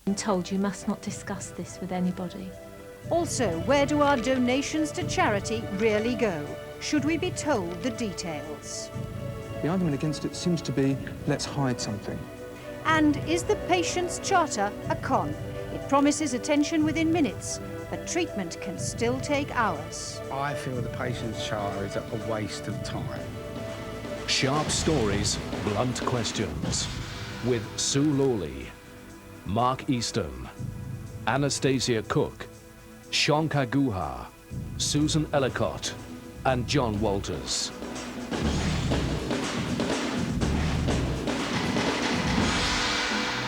I'm told you must not discuss this with anybody. Also, where do our donations to charity really go? Should we be told the details? The argument against it seems to be, let's hide something. And is the patient's charter a con? It promises attention within minutes, but treatment can still take hours. I feel the patient's charter is a waste of time. Sharp stories, blunt questions. With Sue Lawley, Mark Easton, Anastasia Cook, Shankar Guha, Susan Ellicott, and John Walters.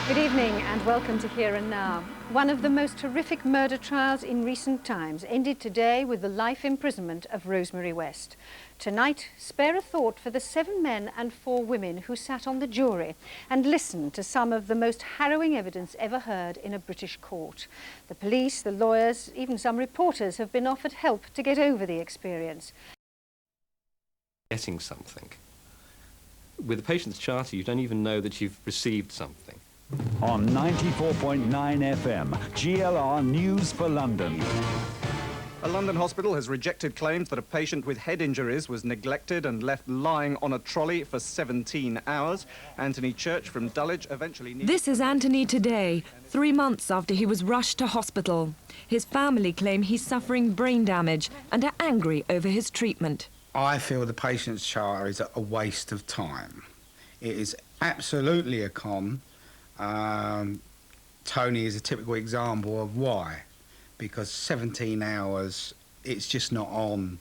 Good evening and welcome to Here and Now. One of the most horrific murder trials in recent times ended today with the life imprisonment of Rosemary West. Tonight, spare a thought for the 7 men and 4 women who sat on the jury and listened to some of the most harrowing evidence ever heard in a British court. The police, the lawyers, even some reporters have been offered help to get over the experience. Getting something. With the patient's charter, you don't even know that you've received something. On 94.9 FM, GLR News for London. A London hospital has rejected claims that a patient with head injuries was neglected and left lying on a trolley for 17 hours. Anthony Church from Dulwich eventually... This is Anthony today, 3 months after he was rushed to hospital. His family claim he's suffering brain damage and are angry over his treatment. I feel the patient's charter is a waste of time. It is absolutely a con. Tony is a typical example of why. Because 17 hours, it's just not on.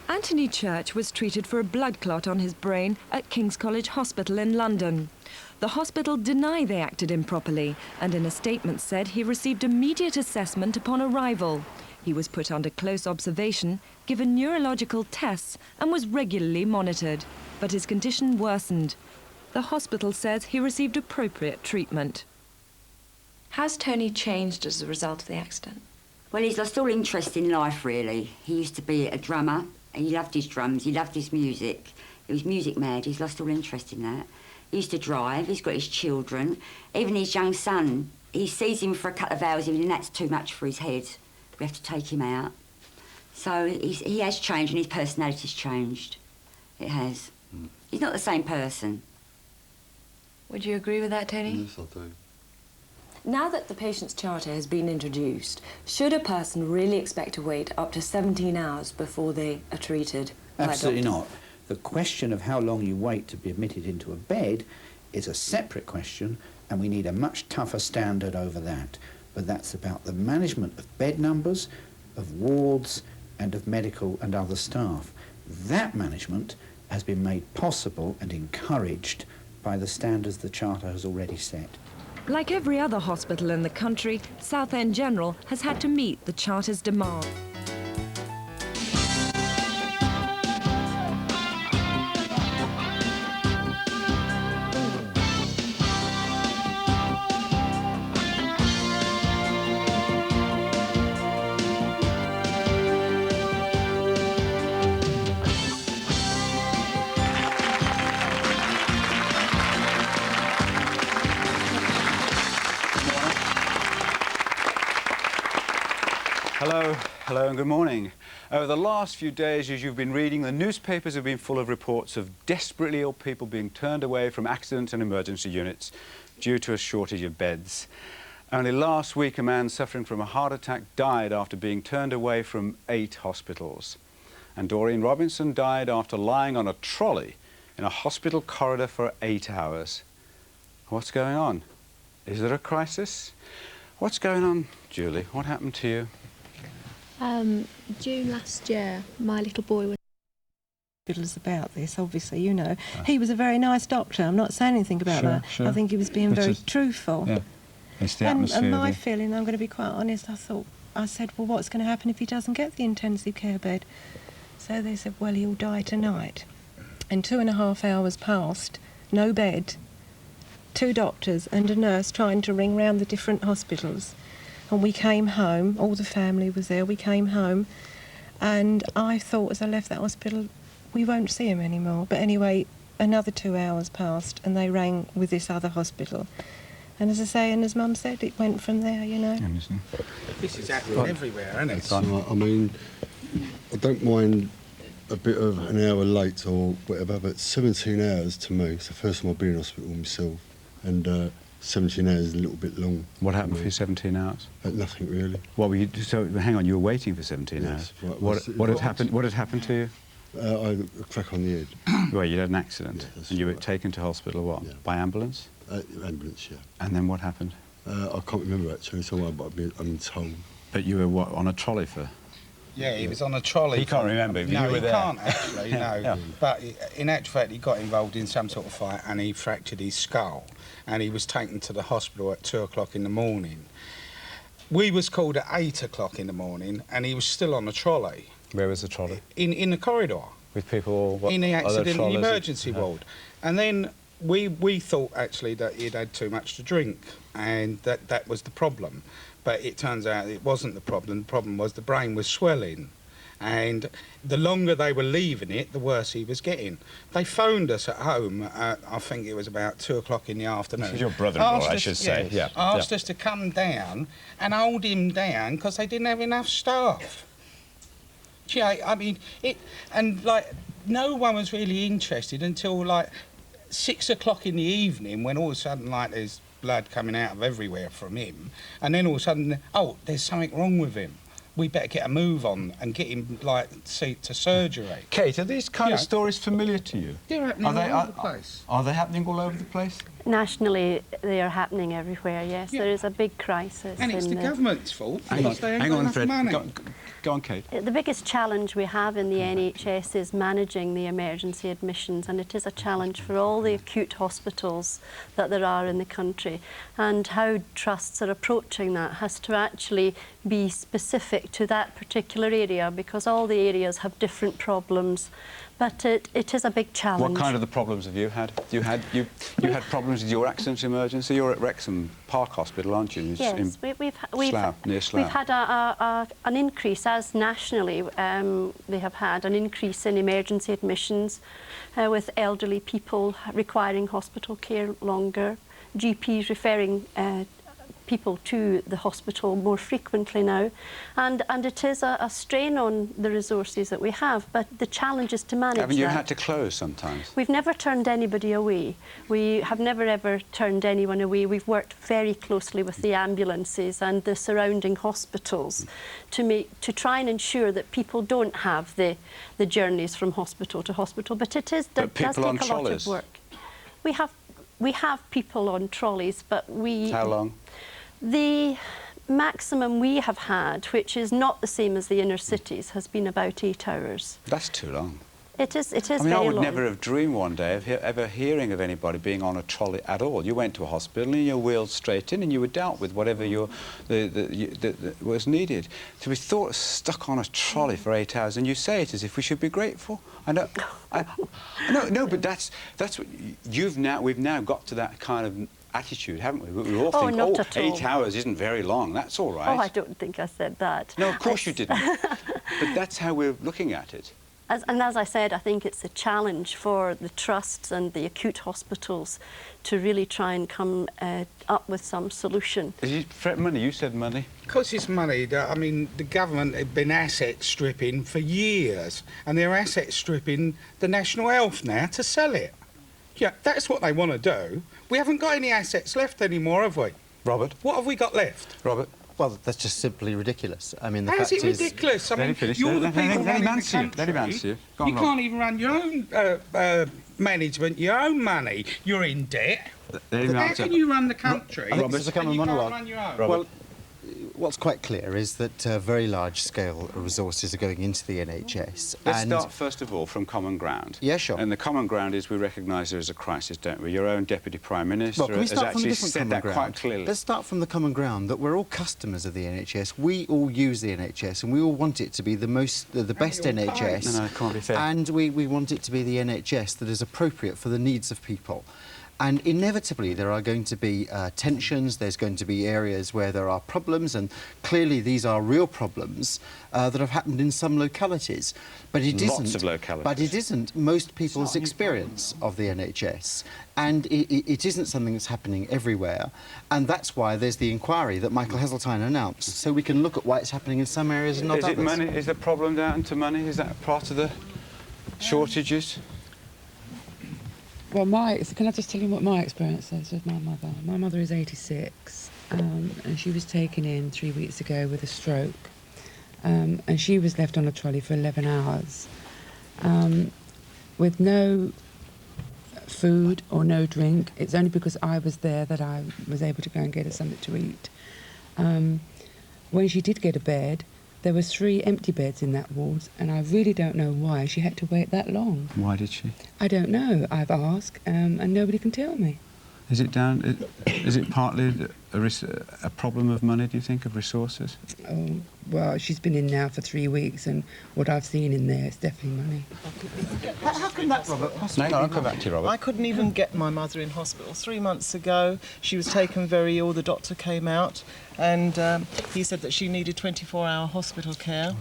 Anthony Church was treated for a blood clot on his brain at King's College Hospital in London. The hospital deny they acted improperly and in a statement said he received immediate assessment upon arrival. He was put under close observation, given neurological tests and was regularly monitored. But his condition worsened. The hospital says he received appropriate treatment. Has Tony changed as a result of the accident? Well, he's lost all interest in life, really. He used to be a drummer. He loved his drums, he loved his music. He was music mad, he's lost all interest in that. He used to drive, he's got his children. Even his young son, he sees him for a couple of hours, and that's too much for his head. We have to take him out. So he has changed, and his personality's changed. It has. He's not the same person. Would you agree with that, Tony? Yes, I do. Now that the patient's charter has been introduced, should a person really expect to wait up to 17 hours before they are treated? Absolutely not. The question of how long you wait to be admitted into a bed is a separate question, and we need a much tougher standard over that. But that's about the management of bed numbers, of wards, and of medical and other staff. That management has been made possible and encouraged by the standards the Charter has already set. Like every other hospital in the country, Southend General has had to meet the Charter's demand. Hello and good morning. Over the last few days, as you've been reading, the newspapers have been full of reports of desperately ill people being turned away from accident and emergency units due to a shortage of beds. Only last week, a man suffering from a heart attack died after being turned away from 8 hospitals. And Doreen Robinson died after lying on a trolley in a hospital corridor for 8 hours. What's going on? Is there a crisis? What's going on, Julie? What happened to you? June last year, my little boy was... Fiddlers about this, obviously, you know. He was a very nice doctor. I'm not saying anything about that. Sure. I think he was being very truthful. Yeah, it's the atmosphere. And my feeling, I'm going to be quite honest, I said, well, what's going to happen if he doesn't get the intensive care bed? So they said, well, he'll die tonight. And 2.5 hours passed, no bed, 2 doctors and a nurse trying to ring round the different hospitals. And we came home, all the family was there, we came home, and I thought as I left that hospital, we won't see him anymore. But anyway, another 2 hours passed and they rang with this other hospital. And as I say, and as Mum said, it went from there, you know. This is happening everywhere, isn't it? So, I mean, I don't mind a bit of an hour late or whatever, but 17 hours to me, it's the first time I've been in hospital myself, and 17 hours is a little bit long. What happened for you 17 hours? Nothing really. What were you? So hang on, you were waiting for 17 hours. Right, What had happened? What had happened to you? I had a crack on the head. Well, you had an accident, and you were taken to hospital. What? By ambulance? Ambulance, yeah. And then what happened? I can't remember actually. So I'm told. But you were what, on a trolley for? Yeah, he was on a trolley. He can't remember. No, you were he there. can't actually. No, Yeah. But in actual fact, he got involved in some sort of fight and he fractured his skull, and he was taken to the hospital at 2 o'clock in the morning. We was called at 8 o'clock in the morning, and he was still on the trolley. Where was the trolley? In the corridor. With people. What, in the accident and trolleys? emergency ward, and then we thought actually that he'd had too much to drink, and that was the problem. But it turns out it wasn't the problem. The problem was the brain was swelling, and the longer they were leaving it, the worse he was getting. They phoned us at home. I think it was about 2 o'clock in the afternoon. This is your brother-in-law, I should say. Yeah. Asked us to come down and hold him down because they didn't have enough staff. Yeah, I mean, no one was really interested until, 6 o'clock in the evening, when all of a sudden, there's blood coming out of everywhere from him, and then all of a sudden, oh, there's something wrong with him. We better get a move on and get him, to surgery. Kate, are these kind of stories familiar to you? They're happening all over the place. Are they happening all over the place? Nationally, they are happening everywhere, yes. Yeah. There is a big crisis. And it's the government's fault because they ain't Hang got on, enough Fred. money. Go on, Kate. The biggest challenge we have in the NHS is managing the emergency admissions, and it is a challenge for all the acute hospitals that there are in the country. And how trusts are approaching that has to actually be specific to that particular area, because all the areas have different problems. But it is a big challenge. What kind of the problems have you had? You had problems with your accident emergency. You're at Wrexham Park Hospital, aren't you? Yes, near Slough. We've had an increase, as nationally they have had an increase in emergency admissions with elderly people requiring hospital care longer, GPs referring people to the hospital more frequently now, and it is a strain on the resources that we have, but the challenge is to manage Haven't you that. had to close sometimes? We've never turned anybody away. We have never ever turned anyone away. We've worked very closely with the ambulances and the surrounding hospitals to try and ensure that people don't have the journeys from hospital to hospital, but it does take a lot of work. We have people on trolleys, but we... How long? The maximum we have had, which is not the same as the inner cities, has been about 8 hours. That's too long. It is very long. I would never have dreamed one day of ever hearing of anybody being on a trolley at all. You went to a hospital and you were wheeled straight in and you were dealt with whatever was needed. To be stuck on a trolley for 8 hours, and you say it as if we should be grateful. No, but that's what we've now got to that kind of attitude, haven't we? We all think, not at all. 8 hours isn't very long. That's all right. Oh, I don't think I said that. No, of course you didn't. But that's how we're looking at it. As I said, I think it's a challenge for the trusts and the acute hospitals to really try and come up with some solution. Is it money? You said money. Because it's money. I mean, the government have been asset stripping for years, and they're asset stripping the National Health now to sell it. Yeah, that's what they want to do. We haven't got any assets left anymore, have we? Robert? What have we got left? Robert? Well, that's just simply ridiculous. I mean, the How's fact it ridiculous? I mean, you're the people running the country. Let him answer you. You can't even run your own management, your own money. You're in debt. How can you run the country? I think this has become a monologue. Run your own? Well, what's quite clear is that very large-scale resources are going into the NHS. Let's start, first of all, from common ground. Yeah, sure. And the common ground is we recognise there is a crisis, don't we? Your own Deputy Prime Minister has actually said that quite clearly. Let's start from the common ground, that we're all customers of the NHS. We all use the NHS, and we all want it to be the best NHS. No, it can't be fair. And we want it to be the NHS that is appropriate for the needs of people. And inevitably there are going to be tensions, there's going to be areas where there are problems, and clearly these are real problems that have happened in some localities. But it Lots of localities. But it isn't most people's experience of the NHS, and it isn't something that's happening everywhere, and that's why there's the inquiry that Michael Heseltine announced, so we can look at why it's happening in some areas and not Is others. it money? Is the problem down to money? Is that part of the shortages? Well, can I just tell you what my experience is with my mother? My mother is 86, and she was taken in 3 weeks ago with a stroke, and she was left on a trolley for 11 hours with no food or no drink. It's only because I was there that I was able to go and get her something to eat. When she did get a bed, there were 3 empty beds in that ward, and I really don't know why she had to wait that long. Why did she? I don't know. I've asked, and nobody can tell me. Is it partly a problem of money, do you think, of resources? Oh, well, she's been in now for 3 weeks, and what I've seen in there is definitely money. How can that, Robert, possibly? No, I'll come back to you, Robert. I couldn't even get my mother in hospital. 3 months ago, she was taken very ill. The doctor came out, and he said that she needed 24-hour hospital care.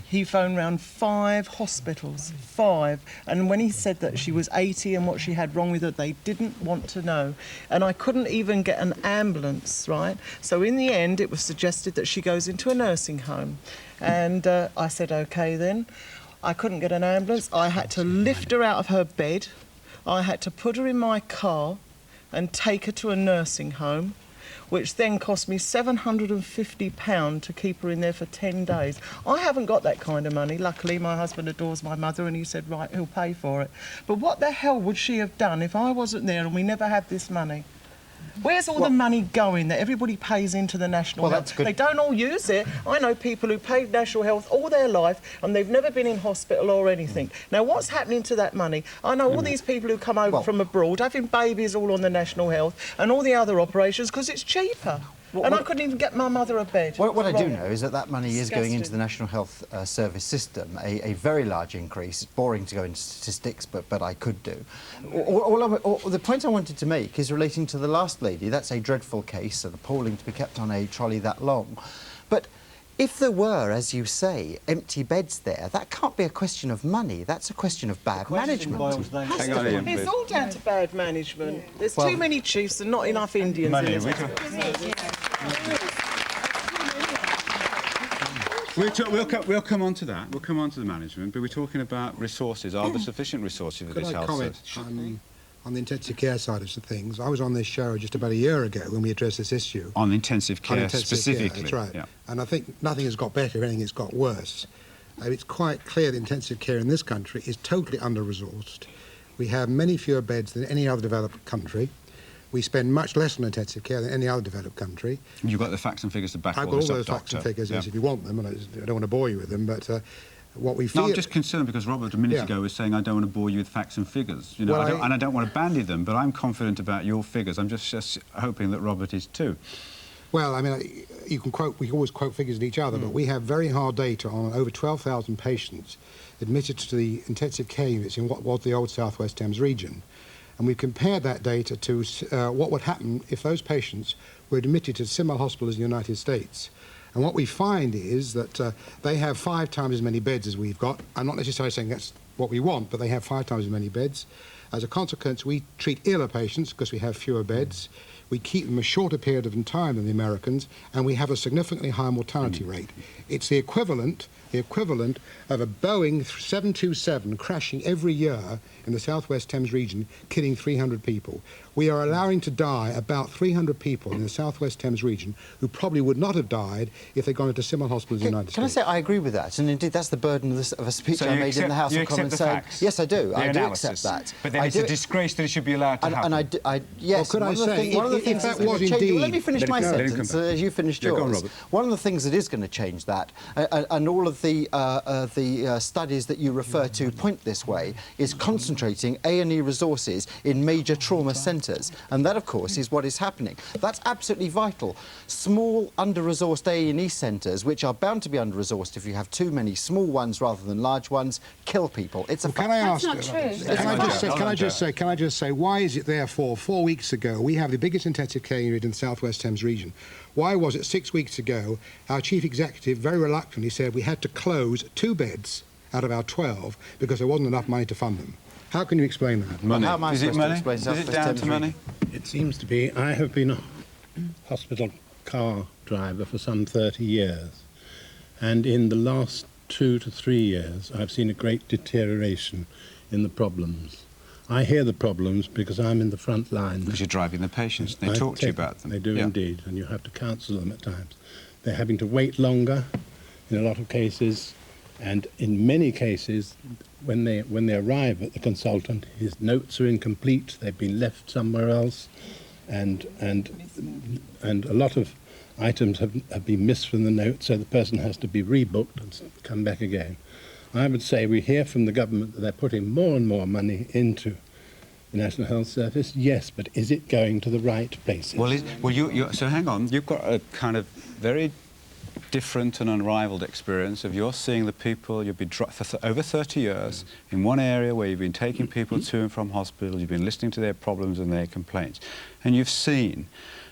He phoned round 5 hospitals, 5, and when he said that she was 80 and what she had wrong with her, they didn't want to know. And I couldn't even get an ambulance, right? So in the end, it was suggested that she goes into a nursing home. And I said, OK then. I couldn't get an ambulance. I had to lift her out of her bed. I had to put her in my car and take her to a nursing home, which then cost me £750 to keep her in there for 10 days. I haven't got that kind of money. Luckily, my husband adores my mother, and he said, right, he'll pay for it. But what the hell would she have done if I wasn't there and we never had this money? Where's all the money going that everybody pays into the National Health? They don't all use it. I know people who paid National Health all their life and they've never been in hospital or anything. Now, what's happening to that money? I know all these people who come over from abroad having babies all on the National Health and all the other operations because it's cheaper. And I couldn't even get my mother a bed. What I do know is that that money is going into the National Health Service system, a very large increase. It's boring to go into statistics, but I could do. The point I wanted to make is relating to the last lady. That's a dreadful case and appalling to be kept on a trolley that long. But if there were, as you say, empty beds there, that can't be a question of money. That's a question of bad management. Hang on, Ian, it's all down to bad management. There's too many chiefs and not enough Indians in it. We'll come on to that. We'll come on to the management, but we're talking about resources. Are there sufficient resources for this health comment on the intensive care side of things? I was on this show just about a year ago when we addressed this issue. On intensive care specifically? Care, that's right. Yeah. And I think nothing has got better, anything has got worse. It's quite clear that intensive care in this country is totally under-resourced. We have many fewer beds than any other developed country. We spend much less on intensive care than any other developed country. You've got the facts and figures to back I've all got this all up, those facts and Doctor. figures, yes, if you want them, and I don't want to bore you with them, but what we feel... No, I'm just concerned because Robert a minute ago was saying I don't want to bore you with facts and figures. You know, Well, I don't want to bandy them, but I'm confident about your figures. I'm just hoping that Robert is too. Well, I mean, you can quote, we always quote figures at each other, but we have very hard data on over 12,000 patients admitted to the intensive care units in what was the old South West Thames region. And we've compared that data to what would happen if those patients were admitted to similar hospitals in the United States. And what we find is that they have 5 times as many beds as we've got. I'm not necessarily saying that's what we want, but they have 5 times as many beds. As a consequence, we treat iller patients because we have fewer beds. We keep them a shorter period of time than the Americans, and we have a significantly higher mortality rate. It's the equivalent of a Boeing 727 crashing every year in the South West Thames region, killing 300 people. We are allowing to die about 300 people in the South West Thames region who probably would not have died if they'd gone into similar hospitals in the United States. Can I say I agree with that? And indeed, that's the burden of a speech I made in the House of Commons saying... Yes, I do. I do accept that. But then it's a disgrace that it should be allowed to happen. Yes, well, could I say... one of if things that that's going was to change... indeed- Well, let me finish my sentence as you finished Yeah, yours. go on, Robert. One of the things that is going to change that, and all of the studies that you refer to point this way, is concentrating A&E resources in major trauma centres. And that, of course, is what is happening. That's absolutely vital. Small, under-resourced A&E centres, which are bound to be under-resourced if you have too many small ones rather than large ones, kill people. It's a fact. Can I ask? That's not true. Can I just say, why is it therefore 4 weeks ago we have the biggest intensive care unit in the South West Thames region? Why was it 6 weeks ago our chief executive very reluctantly said we had to close 2 beds out of our 12 because there wasn't enough money to fund them? How can you explain that? Money. How am I Is it supposed to money? explain Is South it West down Thames to money? It seems to be. I have been a hospital car driver for some 30 years, and in the last 2 to 3 years I've seen a great deterioration in the problems. I hear the problems because I'm in the front line. Because you're driving the patients. They talk to you about them. They do indeed, and you have to counsel them at times. They're having to wait longer in a lot of cases, and in many cases, when they arrive at the consultant, his notes are incomplete. They've been left somewhere else, and a lot of items have been missed from the notes, so the person has to be rebooked and come back again. I would say we hear from the government that they're putting more and more money into the National Health Service. Yes, but is it going to the right places? Well, so hang on. You've got a kind of very different and unrivaled experience of you're seeing the people, you've been for over 30 years in one area where you've been taking people to and from hospital, you've been listening to their problems and their complaints, and you've seen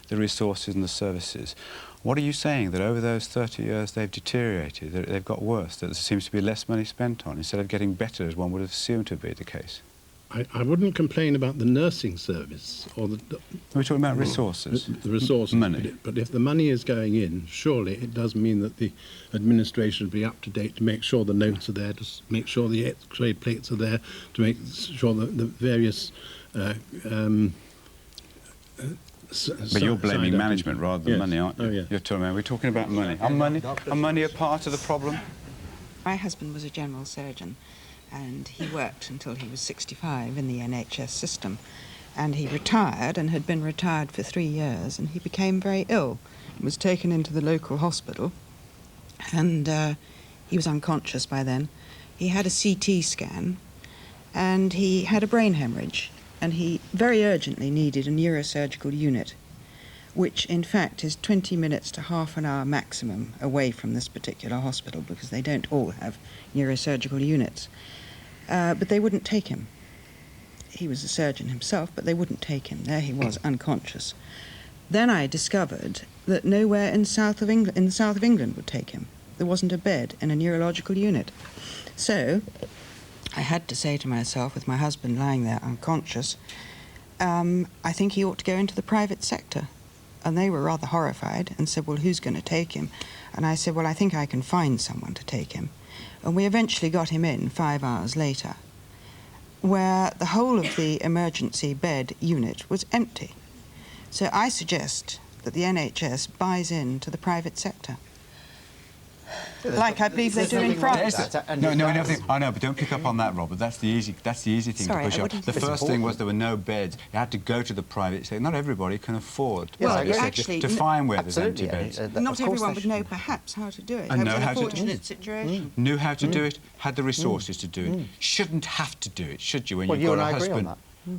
the resources and the services. What are you saying? That over those 30 years they've deteriorated, that they've got worse, that there seems to be less money spent on, instead of getting better, as one would have assumed to be the case? I wouldn't complain about the nursing service or the... We're talking about resources. The resources. Money. But if the money is going in, surely it does mean that the administration will be up to date to make sure the notes are there, to make sure the X-ray plates are there, to make sure that the various... But you're blaming management rather than money, aren't you? Oh, yeah. You're talking about, we're talking about money. Are money a part of the problem? My husband was a general surgeon, and he worked until he was 65 in the NHS system. And he retired and had been retired for 3 years, and he became very ill, was taken into the local hospital, and he was unconscious by then. He had a CT scan, and he had a brain hemorrhage, and he very urgently needed a neurosurgical unit, which in fact is 20 minutes to half an hour maximum away from this particular hospital, because they don't all have neurosurgical units. But they wouldn't take him. He was a surgeon himself, but they wouldn't take him. There he was, unconscious. Then I discovered that nowhere in the south of England would take him. There wasn't a bed in a neurological unit. So I had to say to myself, with my husband lying there unconscious, I think he ought to go into the private sector. And they were rather horrified and said, well, who's going to take him? And I said, well, I think I can find someone to take him. And we eventually got him in 5 hours later, where the whole of the emergency bed unit was empty. So I suggest that the NHS buys into the private sector. Like I believe they do in France. I know, but don't pick up on that, Robert. That's the easy thing to push up. The first thing was there were no beds. You had to go to the private sector. Not everybody can afford to find where there's empty beds. Not everyone would know perhaps how to do it. And That know was how an to unfortunate situation. Knew how to do it, had the resources to do it. Shouldn't have to do it, should you, when you've got a husband?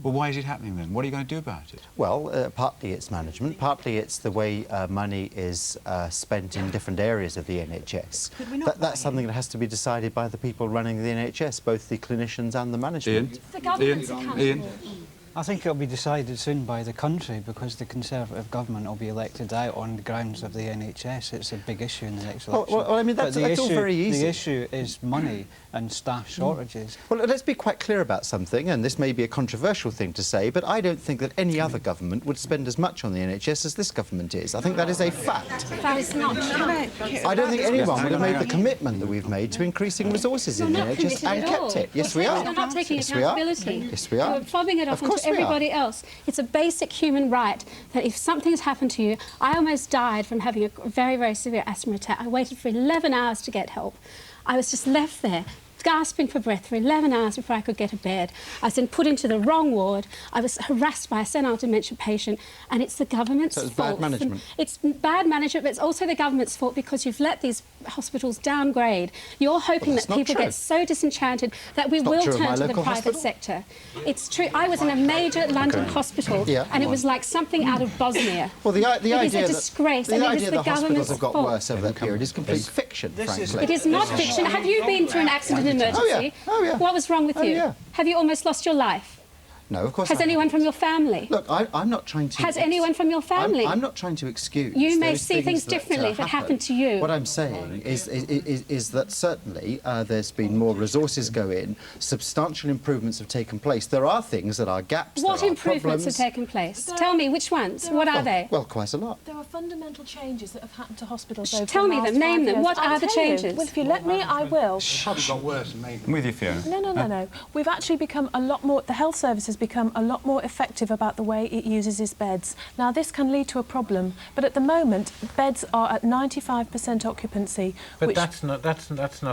Well, why is it happening then? What are you going to do about it? Well, partly it's management, partly it's the way money is spent in different areas of the NHS. That's something that has to be decided by the people running the NHS, both the clinicians and the management. Ian? I think it'll be decided soon by the country, because the Conservative government will be elected out on the grounds of the NHS. It's a big issue in the next election. Well, I mean, that's all very easy. The issue is money and staff shortages. Well, let's be quite clear about something, and this may be a controversial thing to say, but I don't think that any other government would spend as much on the NHS as this government is. I think that is a fact. That is not true. I don't think anyone would have made the commitment that we've made to increasing resources in the NHS and kept it. Yes, we are. You're not taking accountability. Yes, we are. You're fobbing it off onto everybody else. It's a basic human right that if something's happened to you... I almost died from having a very, very severe asthma attack. I waited for 11 hours to get help. I was just left there, gasping for breath for 11 hours before I could get a bed. I was then put into the wrong ward. I was harassed by a senile dementia patient, and it's the government's fault. So it's bad management. It's bad management, but it's also the government's fault because you've let these hospitals downgrade. You're hoping that people get so disenchanted that we will turn to the private sector. It's true. I was in a major London hospital, and it was like something out of Bosnia. Well, the idea it is a disgrace, and it is the government's have got fault. worse over that period is complete fiction, frankly. It is not fiction. Have you been through an accident emergency? Oh, yeah. What was wrong with you? Yeah. Have you almost lost your life? No, of course Has anyone from your family? Look, I'm not trying to... Has anyone from your family? I'm not trying to excuse... You may see things differently if it happened to you. What I'm saying is that certainly there's been more resources go in, substantial improvements have taken place. There are things that are gaps, What there are improvements problems. have taken place? Tell me, which ones? What are they? Well, quite a lot. There are fundamental changes that have happened to hospitals over Tell the me last them, name 5 them. years. What are the changes? Well, if you let me, I will. Probably got worse and made I'm with you, Fiona. No. We've actually become a lot more... The health service has become a lot more effective about the way it uses its beds. Now, this can lead to a problem, but at the moment, beds are at 95% occupancy. But which, that's not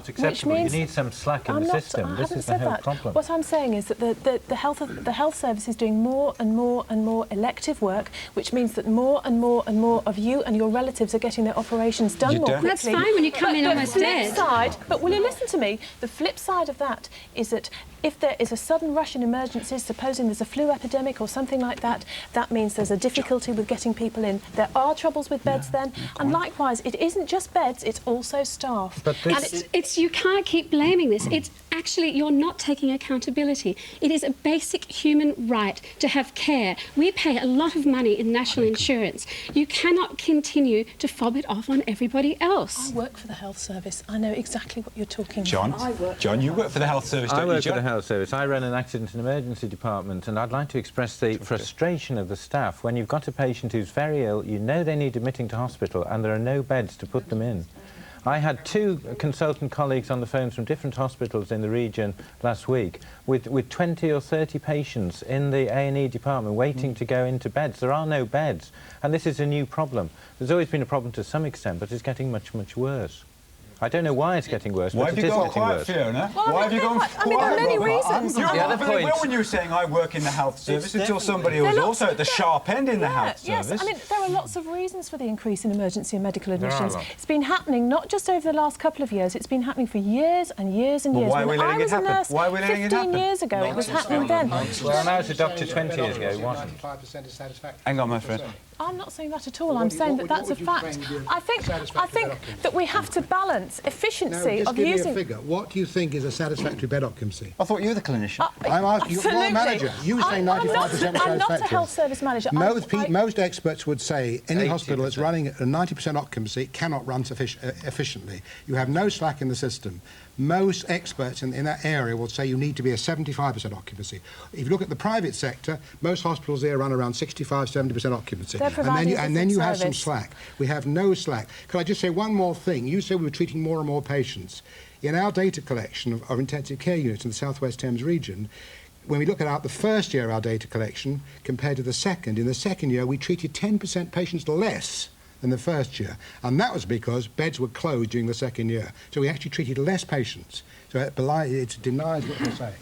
acceptable. You need some slack in the system. This is the whole problem. What I'm saying is that the health service is doing more and more and more elective work, which means that more and more and more of you and your relatives are getting their operations done more quickly. That's fine when you come in almost dead. But will you listen to me? The flip side of that is that if there is a sudden rush in emergencies, supposing there's a flu epidemic or something like that, that means there's a difficulty with getting people in. There are troubles with beds then, and likewise, it isn't just beds, it's also staff. But it's you can't keep blaming this. It's actually, you're not taking accountability. It is a basic human right to have care. We pay a lot of money in national insurance. You cannot continue to fob it off on everybody else. I work for the health service. I know exactly what you're talking about. John, you work for the health service, don't you, I work for John? the health service. I run an accident and emergency department, and I'd like to express the frustration of the staff when you've got a patient who's very ill, you know they need admitting to hospital, and there are no beds to put them in. I had 2 consultant colleagues on the phones from different hospitals in the region last week with 20 or 30 patients in the A&E department waiting to go into beds. There are no beds, and this is a new problem. There's always been a problem to some extent, but it's getting much, much worse. I don't know why it's getting worse, Why but have it you is gone getting quiet, worse. Fiona? Why have you gone quiet? I mean, there are many reasons. You were The other very well point- when you were saying I work in the health service until somebody who was also at the sharp end in the health service. Yes, I mean, there are lots of reasons for the increase in emergency and medical There are admissions. a lot. It's been happening not just over the last couple of years, it's been happening for years and years and Well, years. why are we When letting I it was a happen? nurse Why are we letting it 15 happen? years ago, it was happening then. Well, I was a doctor 20 years ago, it wasn't. 95% is satisfactory. Hang on, my friend. I'm not saying that at all. I'm saying that that's a fact. I think that we have to balance efficiency Just of give using... me a figure. What do you think is a satisfactory bed occupancy? I thought you were the clinician. I'm asking you, you're a manager. You say 95% satisfactory. I'm not a health service manager. Most experts would say any hospital that's running at a 90% occupancy cannot run efficiently. You have no slack in the system. Most experts in that area will say you need to be a 75% occupancy. If you look at the private sector, most hospitals there run around 65, 70% occupancy. And then you have some slack. We have no slack. Could I just say one more thing? You said we were treating more and more patients. In our data collection of intensive care units in the South West Thames region, when we look at the first year of our data collection compared to the second, in the second year we treated 10% patients less than the first year, and that was because beds were closed during the second year. So we actually treated less patients. So it denies what you're saying.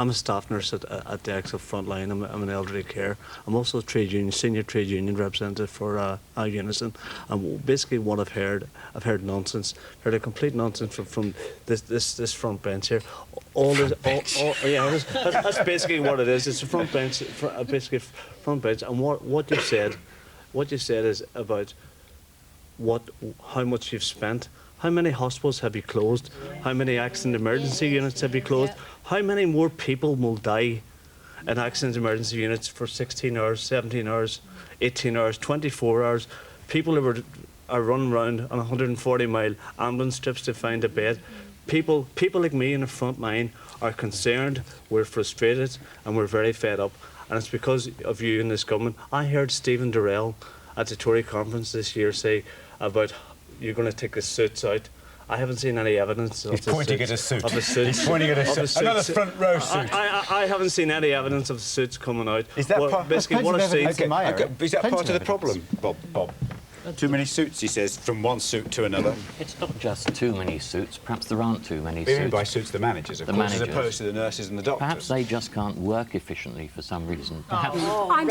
I'm a staff nurse at the Exo Frontline. I'm an elderly care. I'm also a senior trade union representative for Unison. And basically what I've heard nonsense. Heard a complete nonsense from this front bench here. That's basically what it is. It's a front bench, basically front bench. And what you said is about how much you've spent. How many hospitals have you closed? How many accident emergency units have you closed? How many more people will die in accident emergency units for 16 hours, 17 hours, 18 hours, 24 hours? People who are running around on 140-mile ambulance trips to find a bed. People like me in the front line are concerned, we're frustrated, and we're very fed up. And it's because of you in this government. I heard Stephen Durrell at the Tory conference this year say about you're going to take the suits out. I haven't seen any evidence of the suits. He's pointing at a suit. He's pointing at a suit. Another front row suit. I haven't seen any evidence of the suits coming out. Is that part? Basically, what I've seen... Is that part of the problem, Bob? Too many suits, he says, from one suit to another. It's not just too many suits. Perhaps there aren't too many Even suits. by suits, the managers, of course, as opposed to the nurses and the doctors. Perhaps they just can't work efficiently for some reason. Perhaps, I'm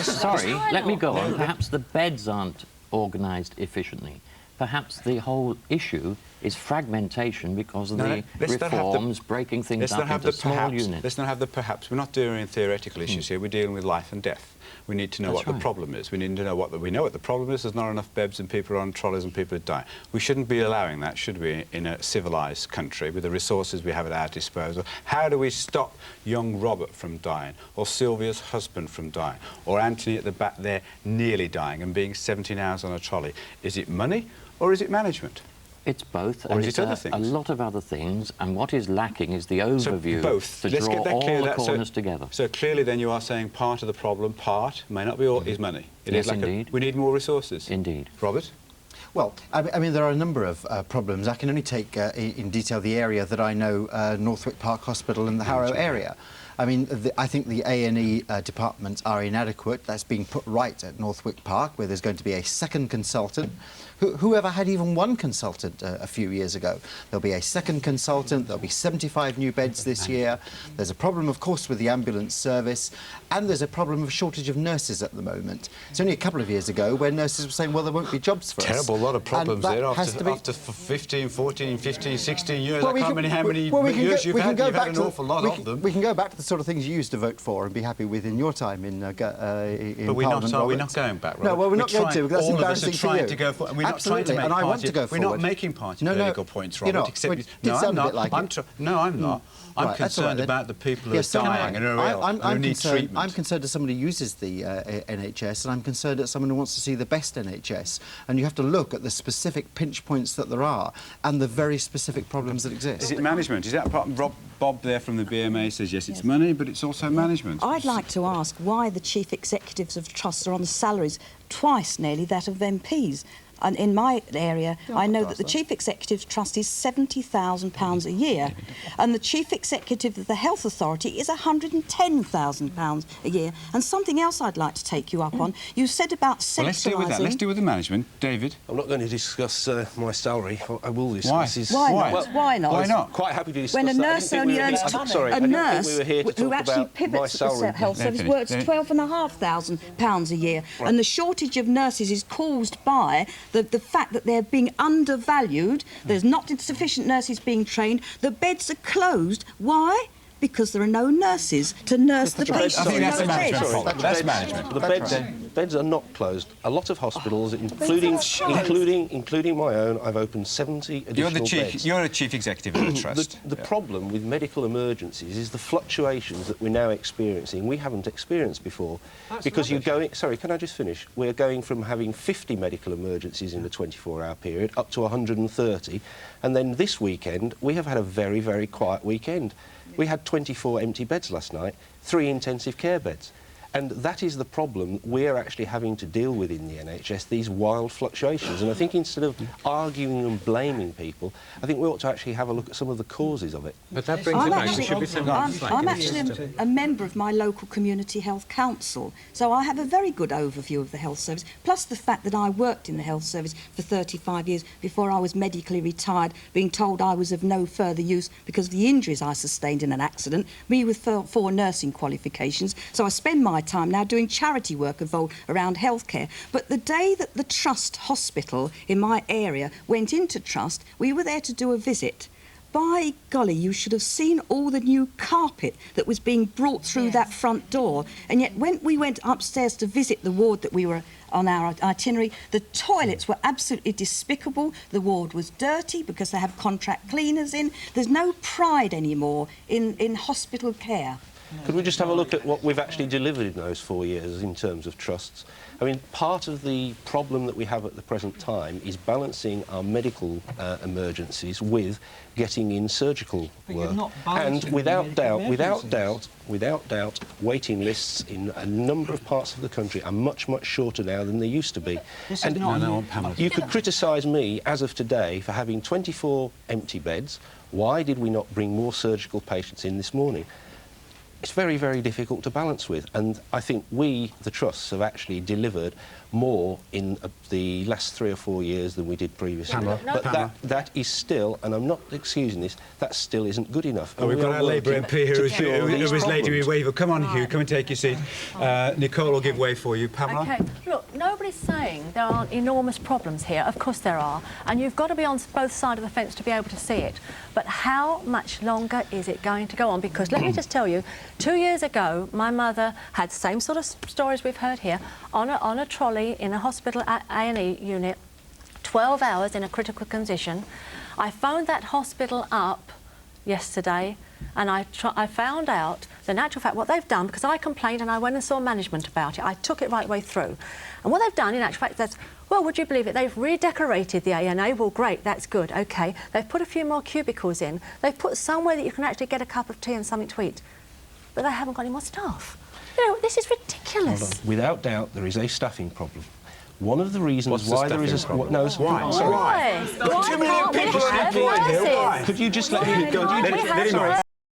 sorry, let me go on. Perhaps the beds aren't organised efficiently. Perhaps the whole issue is fragmentation because of the reforms breaking things up into small units. Let's not have the perhaps. We're not dealing theoretical issues here. We're dealing with life and death. We need to know what the problem is. We need to know what we know what the problem is. There's not enough beds and people are on trolleys and people are dying. We shouldn't be allowing that, should we, in a civilised country with the resources we have at our disposal? How do we stop young Robert from dying, or Sylvia's husband from dying, or Anthony at the back there nearly dying and being 17 hours on a trolley? Is it money or is it management? It's both, or and is it's it other things? A lot of other things, and what is lacking is the overview to Let's draw get that all clear, the corners together. So clearly then you are saying part of the problem, may not be all, is money. It Yes, is like indeed. we need more resources. Indeed. Robert? Well, I mean, there are a number of problems. I can only take in detail the area that I know, Northwick Park Hospital in the Harrow area. I mean, I think the A&E departments are inadequate. That's being put right at Northwick Park, where there's going to be a second consultant. Whoever had even one consultant a few years ago? There'll be a second consultant, there'll be 75 new beds this year. There's a problem, of course, with the ambulance service, and there's a problem of shortage of nurses at the moment. It's only a couple of years ago where nurses were saying, well, there won't be jobs for us. Terrible lot of problems there after 15, 14, 15, 16 years. Well, I can't remember how many years you've had. You've had an awful lot of them. We can go back to the sort of things you used to vote for and be happy with in your time in Parliament. But we're not going back, Robert. No, well, we're not going to, because that's embarrassing for you. All of us are trying to go forward. We're not trying to make and I party. want to go forward. We're not making party political points, Robert. You're not. Except No, I'm not. No, I'm not. I'm concerned about the people who are dying and are ill and who need treatment. I'm concerned as someone who uses the NHS, and I'm concerned as someone who wants to see the best NHS. And you have to look at the specific pinch points that there are and the very specific problems that exist. Is it management? Is that part? Bob there from the BMA says yes, it's money, but it's also management. I'd like to ask why the chief executives of trusts are on salaries twice nearly that of MPs. And in my area, I know that the Chief Executive's trust is £70,000 a year, and the Chief Executive of the Health Authority is £110,000 a year. And something else I'd like to take you up on, you said about centralising... Well, let's deal with that. Let's deal with the management. David? I'm not going to discuss my salary. I will discuss... Why not? Well, why not? Why not? Quite happy to discuss when a nurse only earns... Sorry, a nurse who actually pivots the health service works £12,500 a year, and the shortage of nurses is caused by the fact that they're being undervalued, there's not sufficient nurses being trained, the beds are closed. Why? Because there are no nurses to nurse the patients. I think that's a management problem. That's management. The beds are not closed. A lot of hospitals, including my own, I've opened 70 additional beds. You're a chief executive of the trust. The problem with medical emergencies is the fluctuations that we're now experiencing. We haven't experienced before. Because you're going... Sorry, can I just finish? We're going from having 50 medical emergencies in a 24-hour period up to 130. And then this weekend, we have had a very, very quiet weekend. We had 24 empty beds last night, 3 intensive care beds. And that is the problem we're actually having to deal with in the NHS, these wild fluctuations. And I think instead of arguing and blaming people, I think we ought to actually have a look at some of the causes of it. But that brings it back. I'm actually a member of my local community health council, so I have a very good overview of the health service, plus the fact that I worked in the health service for 35 years before I was medically retired, being told I was of no further use because of the injuries I sustained in an accident, me with 4 nursing qualifications. So I spend my time now doing charity work involved around healthcare. But the day that the Trust Hospital in my area went into trust, we were there to do a visit. By golly, you should have seen all the new carpet that was being brought through that front door. And yet when we went upstairs to visit the ward that we were on our itinerary, the toilets were absolutely despicable. The ward was dirty because they have contract cleaners in. There's no pride anymore in hospital care. Could we just have a look at what we've actually delivered in those 4 years in terms of trusts? I mean, part of the problem that we have at the present time is balancing our medical emergencies with getting in surgical work. And without doubt, waiting lists in a number of parts of the country are much, much shorter now than they used to be. And you could criticise me, as of today, for having 24 empty beds. Why did we not bring more surgical patients in this morning? it's very, very difficult to balance with. And I think we, the trusts, have actually delivered more in the last 3 or 4 years than we did previously. But that is still, and I'm not excusing this, that still isn't good enough. Oh, we've got our Labour MP who was late to waiver. Come on, Hugh, come and take your seat. Nicole will give way for you. Pamela? OK, look, nobody's saying there aren't enormous problems here. Of course there are. And you've got to be on both sides of the fence to be able to see it. But how much longer is it going to go on? Because let me just tell you, 2 years ago, my mother had the same sort of stories we've heard here, on a trolley in a hospital A&E unit, 12 hours in a critical condition. I phoned that hospital up yesterday and I found out the natural fact what they've done, because I complained and I went and saw management about it. I took it right the way through. And what they've done in actual fact is, well, would you believe it, they've redecorated the A&E. Well, great, that's good, OK. They've put a few more cubicles in. They've put somewhere that you can actually get a cup of tea and something to eat. But they haven't got any more staff. You know, this is ridiculous. Without doubt, there is a staffing problem. One of the reasons why there is a problem? no, why? Sorry. Why? Too many people employed here. Why? Could you just let me go? Let him